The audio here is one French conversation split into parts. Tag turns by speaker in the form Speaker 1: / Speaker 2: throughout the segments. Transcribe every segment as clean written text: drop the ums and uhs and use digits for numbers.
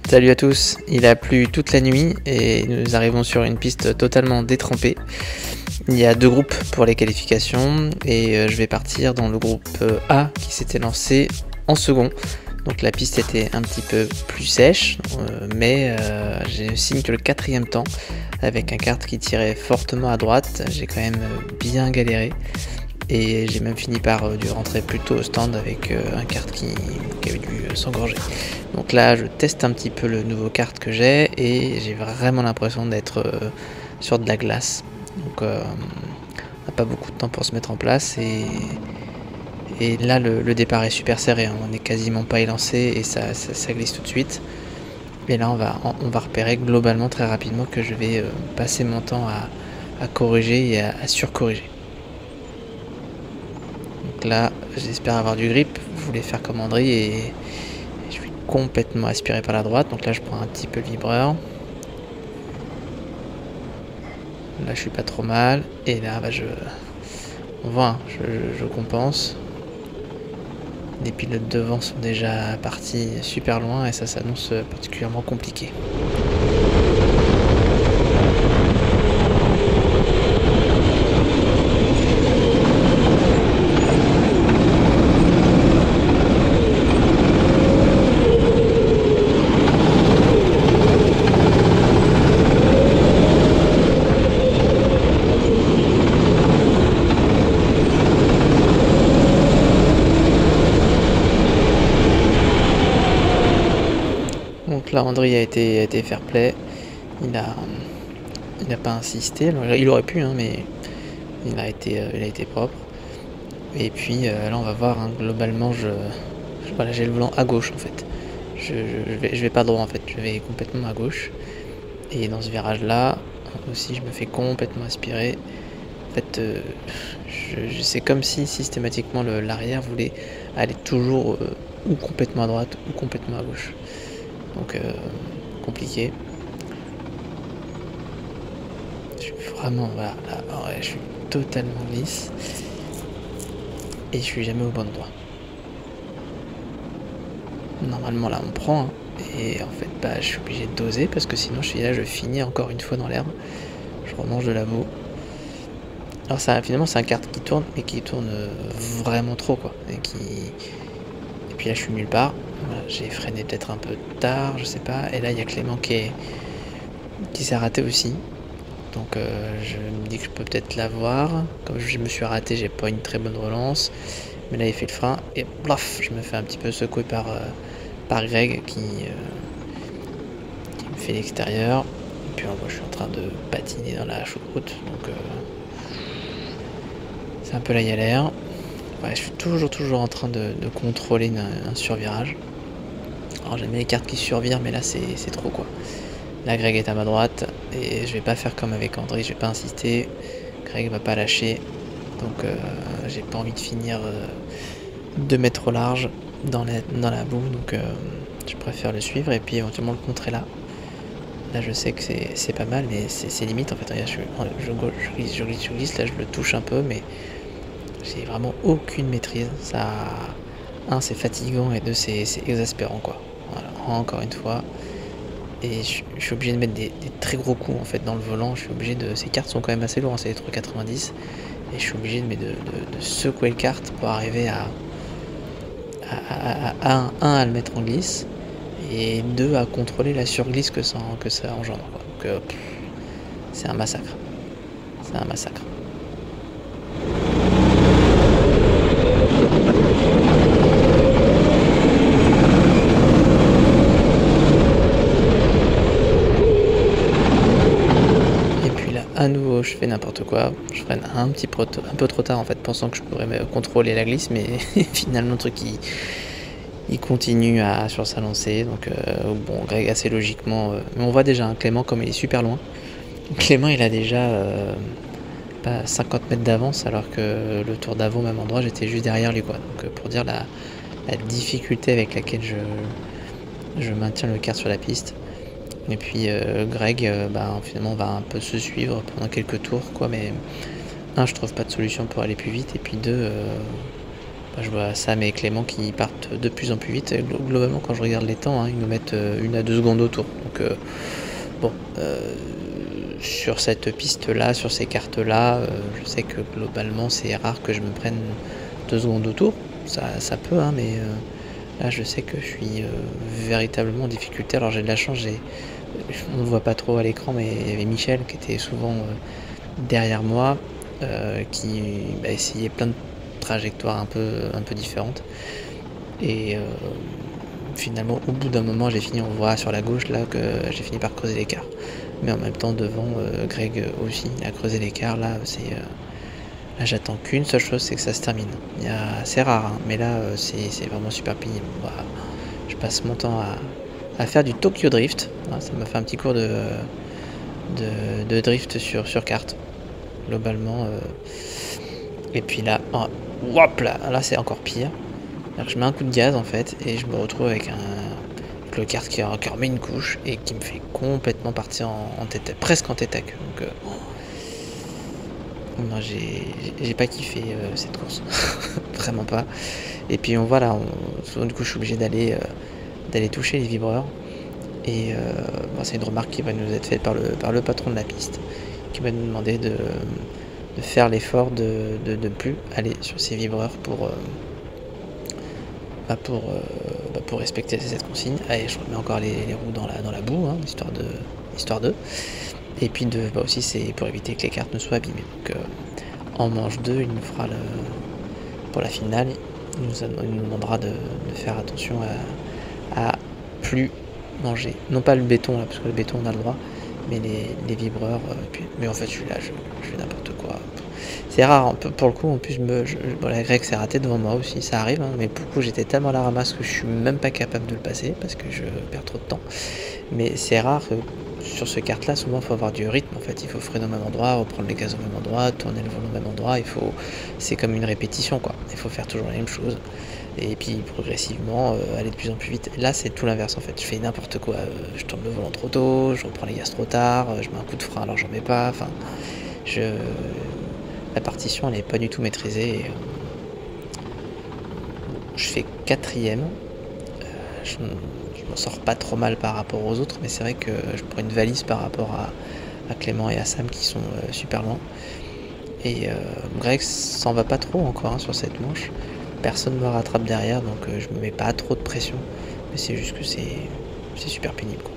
Speaker 1: Salut à tous, il a plu toute la nuit et nous arrivons sur une piste totalement détrempée. Il y a 2 groupes pour les qualifications et je vais partir dans le groupe A qui s'était lancé en second. Donc la piste était un petit peu plus sèche, mais j'ai signé que le 4e temps avec un kart qui tirait fortement à droite. J'ai quand même bien galéré et j'ai même fini par dû rentrer plutôt au stand avec un kart qui avait dû s'engorger. Donc là je teste un petit peu le nouveau kart que j'ai et j'ai vraiment l'impression d'être sur de la glace. Donc on n'a pas beaucoup de temps pour se mettre en place et là le départ est super serré, hein. On n'est quasiment pas élancé et ça glisse tout de suite. Et là on va repérer globalement très rapidement que je vais passer mon temps à corriger et à surcorriger. Donc là j'espère avoir du grip, je voulais faire comme André et je suis complètement aspiré par la droite. Donc là je prends un petit peu le vibreur. Là je suis pas trop mal et là bah, on voit, hein, je compense. Les pilotes devant sont déjà partis super loin et ça s'annonce particulièrement compliqué. Donc là André a été fair play, il a pas insisté, alors, il aurait pu hein, mais il a été propre. Et puis là on va voir, hein, globalement voilà, j'ai le volant à gauche en fait, je vais pas droit en fait, je vais complètement à gauche. Et dans ce virage là aussi je me fais complètement aspirer. En fait c'est comme si systématiquement l'arrière voulait aller toujours ou complètement à droite ou complètement à gauche. Donc compliqué. Je suis vraiment voilà, là, ouais, je suis totalement lisse et je suis jamais au bon endroit. Normalement là on me prend, hein, et en fait bah, je suis obligé de doser parce que sinon je finis encore une fois dans l'herbe. Je remange de la boue. Alors ça, finalement c'est un kart qui tourne mais qui tourne vraiment trop quoi. Et puis là je suis nulle part. Voilà, j'ai freiné peut-être un peu tard, je sais pas. Et là il y a Clément qui s'est raté aussi. Donc je me dis que je peux peut-être l'avoir. Comme je me suis raté, j'ai pas une très bonne relance. Mais là il fait le frein et plaf, je me fais un petit peu secouer par Greg qui me fait l'extérieur. Et puis moi je suis en train de patiner dans la choucroute. Donc c'est un peu la galère. Ouais, je suis toujours en train de contrôler un survirage. Alors j'aime bien les cartes qui survirent, mais là c'est trop quoi. Là Greg est à ma droite et je vais pas faire comme avec André, je vais pas insister. Greg va pas lâcher, donc j'ai pas envie de finir 2 mètres au large dans la boue, donc je préfère le suivre et puis éventuellement le contrer là. Là je sais que c'est pas mal, mais c'est limite en fait. Regarde, je glisse, là je le touche un peu, mais j'ai vraiment aucune maîtrise. Ça, un c'est fatigant et deux c'est exaspérant quoi. Voilà, encore une fois. Et je suis obligé de mettre des très gros coups en fait dans le volant. Je suis obligé de. Ces cartes sont quand même assez lourdes, hein, c'est les 3,90. Et je suis obligé de secouer le kart pour arriver à à le mettre en glisse. Et 2 à contrôler la surglisse que ça engendre quoi. Donc c'est un massacre. C'est un massacre. À nouveau je fais n'importe quoi, je freine un peu trop tard en fait, pensant que je pourrais contrôler la glisse, mais finalement le truc il continue sur sa lancée. Donc bon, Greg assez logiquement, mais on voit déjà hein, Clément comme il est super loin. Clément il a déjà pas 50 mètres d'avance, alors que le tour d'avant au même endroit j'étais juste derrière lui quoi. Donc pour dire la difficulté avec laquelle je maintiens le kart sur la piste. Et puis Greg finalement va un peu se suivre pendant quelques tours quoi, mais un je trouve pas de solution pour aller plus vite et puis deux je vois Sam et Clément qui partent de plus en plus vite. Et globalement, quand je regarde les temps, hein, ils nous mettent 1 à 2 secondes autour. Donc bon, sur cette piste-là, sur ces cartes-là, je sais que globalement c'est rare que je me prenne 2 secondes autour. Ça peut, hein, mais là je sais que je suis véritablement en difficulté. Alors j'ai de la chance, on ne voit pas trop à l'écran, mais il y avait Michel qui était souvent derrière moi, qui essayait plein de trajectoires un peu différentes. Et finalement, au bout d'un moment, on voit sur la gauche là que j'ai fini par creuser l'écart. Mais en même temps, devant, Greg aussi a creusé l'écart. Là, là, j'attends qu'une seule chose, c'est que ça se termine. C'est rare, hein, mais là, c'est vraiment super pénible. Je passe mon temps à faire du Tokyo Drift. Ça m'a fait un petit cours de drift sur carte, globalement. Et puis là, hop là c'est encore pire. Je mets un coup de gaz en fait, et je me retrouve avec le kart qui remet une couche et qui me fait complètement partir en tête, presque en tête à queue. Donc, non, j'ai pas kiffé cette course, vraiment pas. Et puis on voit là, du coup je suis obligé d'aller toucher les vibreurs. Et c'est une remarque qui va nous être faite par le patron de la piste, qui va nous demander de faire l'effort de ne plus aller sur ces vibreurs pour respecter cette consigne. Allez, je remets encore les roues dans la boue, hein, histoire de. Et puis aussi c'est pour éviter que les cartes ne soient abîmées. Donc en manche 2, il nous fera pour la finale, il nous demandera de faire attention à plus manger, non pas le béton là, parce que le béton on a le droit, mais les vibreurs. Mais en fait celui-là, je fais n'importe quoi. C'est rare, hein, pour le coup. En plus, la Greg s'est raté devant moi aussi, ça arrive, hein, mais pour le coup j'étais tellement à la ramasse que je suis même pas capable de le passer parce que je perds trop de temps. Mais c'est rare que sur ce kart là, souvent il faut avoir du rythme. En fait, il faut freiner au même endroit, reprendre les gaz au même endroit, tourner le volant au même endroit. C'est comme une répétition, quoi. Il faut faire toujours la même chose. Et puis progressivement aller de plus en plus vite. Là c'est tout l'inverse en fait, je fais n'importe quoi, je tourne le volant trop tôt, je reprends les gaz trop tard, je mets un coup de frein alors j'en mets pas, enfin la partition elle est pas du tout maîtrisée. Et, je fais 4ème, je m'en sors pas trop mal par rapport aux autres, mais c'est vrai que je prends une valise par rapport à Clément et à Sam qui sont super loin. Et Greg s'en va pas trop encore, hein, sur cette manche. Personne me rattrape derrière, donc je me mets pas trop de pression. Mais c'est juste que c'est super pénible, quoi.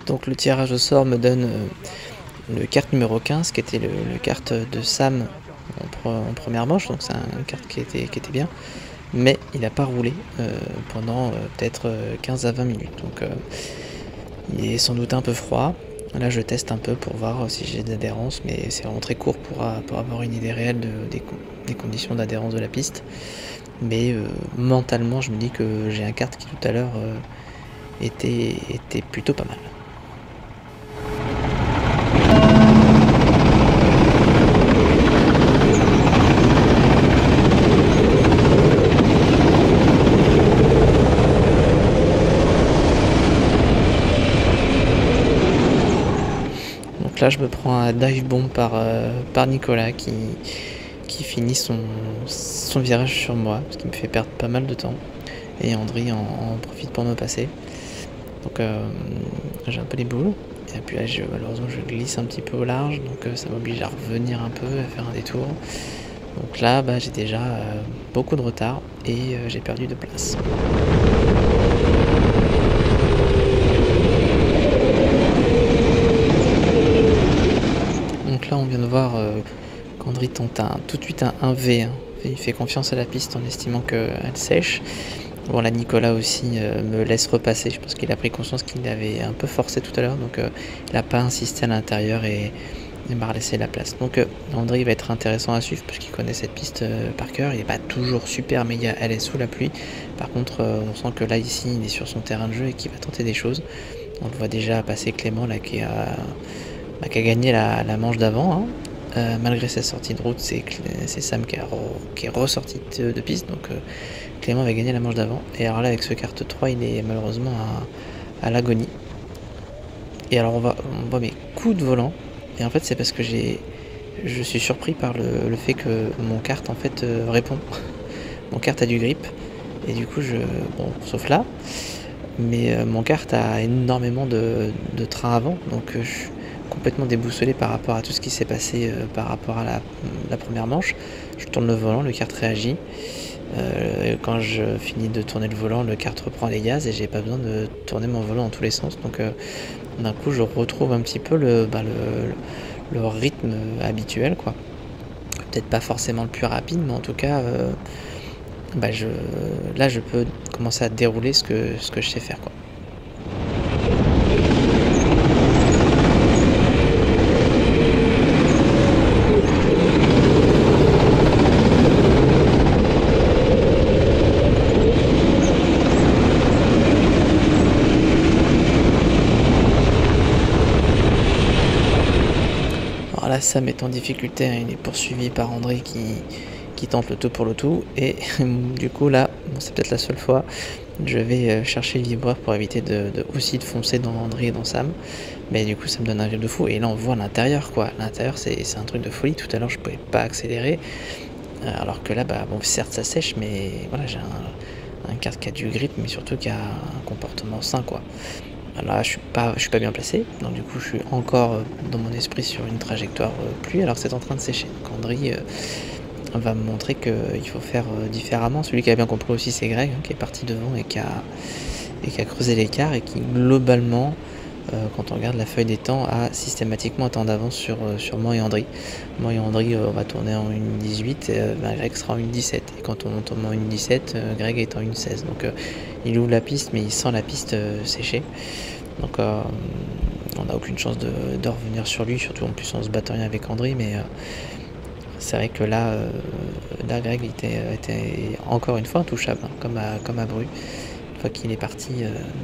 Speaker 1: Donc le tirage au sort me donne le kart numéro 15 qui était le kart de Sam en première manche, donc c'est un kart qui était bien, mais il n'a pas roulé pendant peut-être 15 à 20 minutes, donc il est sans doute un peu froid. Là je teste un peu pour voir si j'ai d'adhérence, mais c'est vraiment très court pour avoir une idée réelle des conditions d'adhérence de la piste. Mais mentalement je me dis que j'ai un kart qui tout à l'heure était plutôt pas mal. Donc là je me prends un dive bomb par Nicolas qui finit son virage sur moi, ce qui me fait perdre pas mal de temps. Et Andri en profite pour me passer. Donc j'ai un peu les boules. Et puis là, malheureusement, je glisse un petit peu au large, donc ça m'oblige à revenir un peu, à faire un détour. Donc là, bah, j'ai déjà beaucoup de retard et j'ai perdu de place. Donc là, on vient de voir qu'Andry tente tout de suite un 1V. Hein. Il fait confiance à la piste en estimant qu'elle sèche. Bon, là, Nicolas aussi me laisse repasser. Je pense qu'il a pris conscience qu'il avait un peu forcé tout à l'heure, donc il n'a pas insisté à l'intérieur et m'a relaissé la place. Donc André va être intéressant à suivre parce qu'il connaît cette piste par cœur. Il n'est pas toujours super méga à l'aise sous la pluie. Par contre, on sent que là, ici, il est sur son terrain de jeu et qu'il va tenter des choses. On le voit déjà passer Clément là, qui a gagné la manche d'avant. Hein. Malgré sa sortie de route, c'est Sam qui est ressorti de piste. Donc Clément va gagner la manche d'avant. Et alors là, avec ce carte 3, il est malheureusement à l'agonie. Et alors on voit mes coups de volant. Et en fait, c'est parce que je suis surpris par le fait que mon kart en fait répond. Mon kart a du grip. Et du coup, bon, sauf là. Mais mon kart a énormément de train avant. Donc je suis complètement déboussolé par rapport à tout ce qui s'est passé par rapport à la première manche. Je tourne le volant, le kart réagit. Quand je finis de tourner le volant, le kart reprend les gaz et j'ai pas besoin de tourner mon volant dans tous les sens. Donc d'un coup, je retrouve un petit peu le rythme habituel, quoi. Peut-être pas forcément le plus rapide, mais en tout cas, là, je peux commencer à dérouler ce que je sais faire, quoi. Là, Sam est en difficulté, hein, il est poursuivi par André qui tente le tout pour le tout. Et du coup, là, bon, c'est peut-être la seule fois, je vais chercher le vibreur pour éviter aussi de foncer dans André et dans Sam. Mais du coup, ça me donne un grip de fou. Et là, on voit l'intérieur, quoi. L'intérieur, c'est un truc de folie. Tout à l'heure, je pouvais pas accélérer. Alors que là, bon, certes, ça sèche, mais voilà, j'ai un kart qui a du grip, mais surtout qui a un comportement sain, quoi. Là, je suis pas bien placé, donc du coup, je suis encore dans mon esprit sur une trajectoire pluie, alors que c'est en train de sécher. Donc André va me montrer qu'il faut faire différemment. Celui qui a bien compris aussi, c'est Greg, hein, qui est parti devant et qui a creusé l'écart et qui, globalement, quand on regarde la feuille des temps, a systématiquement un temps d'avance sur moi et André. Moi et André, on va tourner en 1.18, Greg sera en 1.17. Et quand on tourne en 1.17, Greg est en 1.16. Donc il ouvre la piste, mais il sent la piste sécher. Donc on n'a aucune chance de revenir sur lui, surtout en plus en se battant rien avec André. Mais c'est vrai que là Greg était encore une fois intouchable, hein, comme à Bru. Une fois qu'il est parti,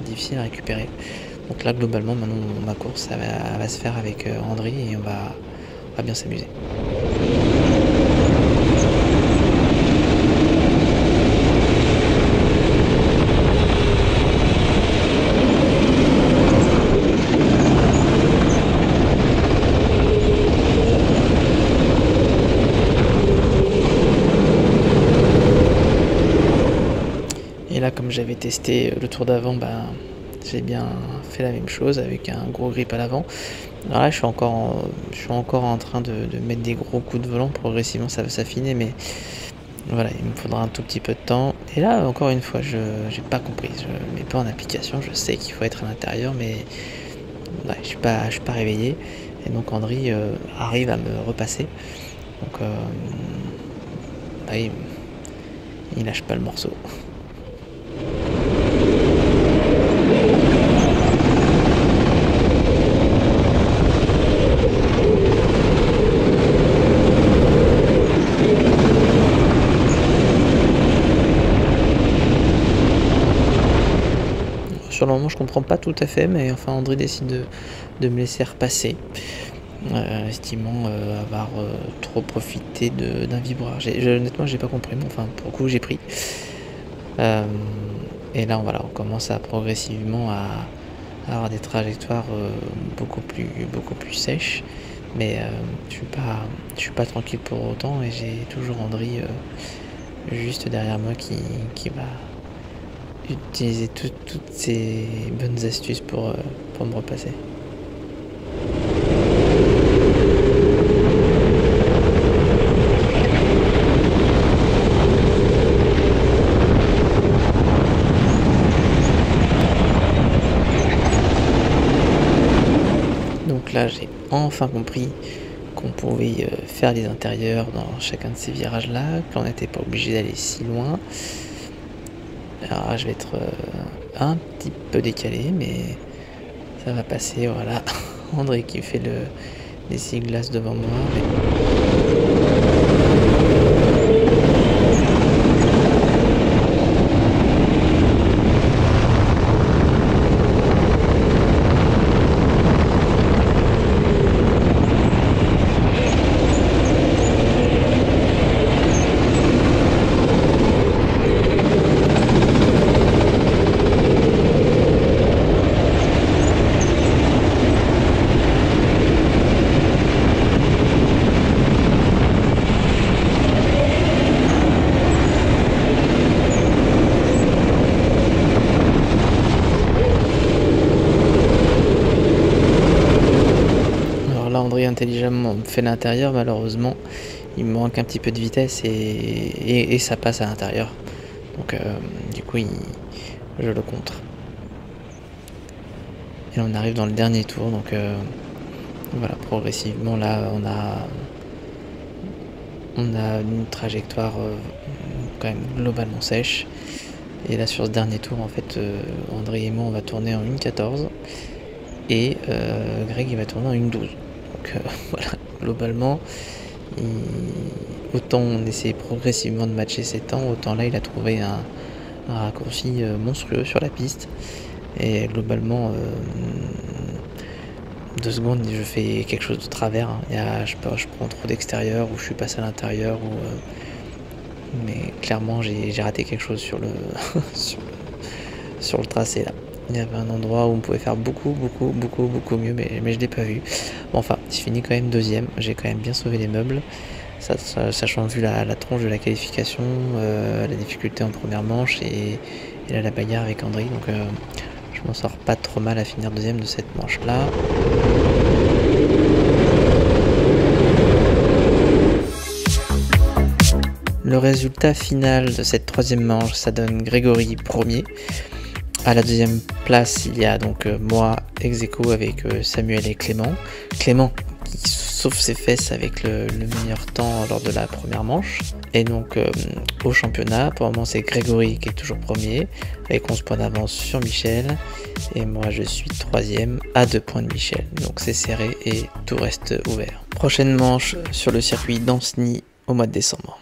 Speaker 1: difficile à récupérer. Donc là, globalement, maintenant, ma course elle va se faire avec André et on va bien s'amuser. Et là, comme j'avais testé le tour d'avant, j'ai bien fait la même chose avec un gros grip à l'avant. Alors là, je suis encore en train de mettre des gros coups de volant. Progressivement, ça va s'affiner, mais voilà, il me faudra un tout petit peu de temps. Et là, encore une fois, je n'ai pas compris. Je ne mets pas en application. Je sais qu'il faut être à l'intérieur, mais ouais, je suis pas réveillé. Et donc André arrive à me repasser. Donc il lâche pas le morceau. Sur le moment, je comprends pas tout à fait, mais enfin, André décide de me laisser repasser, estimant avoir trop profité d'un vibreur. Honnêtement, j'ai pas compris, mais enfin, pour le coup, j'ai pris. Et là, on commence à progressivement à avoir des trajectoires beaucoup plus sèches, mais je suis pas tranquille pour autant, et j'ai toujours André juste derrière moi qui va utiliser toutes ces bonnes astuces pour me repasser. Donc là j'ai enfin compris qu'on pouvait faire les intérieurs dans chacun de ces virages là, qu'on n'était pas obligé d'aller si loin. Alors là, je vais être un petit peu décalé, mais ça va passer, voilà. André qui fait l'essuie-glace devant moi. André intelligemment fait l'intérieur, malheureusement il me manque un petit peu de vitesse et ça passe à l'intérieur, donc du coup je le contre. Et on arrive dans le dernier tour, donc voilà, progressivement là on a une trajectoire quand même globalement sèche, et là sur ce dernier tour en fait André et moi on va tourner en 1.14 et Greg il va tourner en 1.12. Donc voilà, globalement, autant on essaie progressivement de matcher ses temps, autant là il a trouvé un raccourci monstrueux sur la piste. Et globalement, 2 secondes, je fais quelque chose de travers. Hein. Je prends trop d'extérieur, ou je suis passé à l'intérieur, mais clairement j'ai raté quelque chose sur le sur le tracé là. Il y avait un endroit où on pouvait faire beaucoup mieux, mais je l'ai pas vu. Bon, enfin, je finis quand même 2e. J'ai quand même bien sauvé les meubles, sachant vu la tronche de la qualification, la difficulté en première manche et là la bagarre avec André. Donc je m'en sors pas trop mal à finir 2e de cette manche là. Le résultat final de cette 3e manche, ça donne Grégory premier. À la 2e place, il y a donc moi ex aequo avec Samuel et Clément. Clément qui sauve ses fesses avec le meilleur temps lors de la première manche. Et donc au championnat, pour le moment c'est Grégory qui est toujours premier avec 11 points d'avance sur Michel. Et moi je suis 3e à 2 points de Michel. Donc c'est serré et tout reste ouvert. Prochaine manche sur le circuit d'Ancenis au mois de décembre.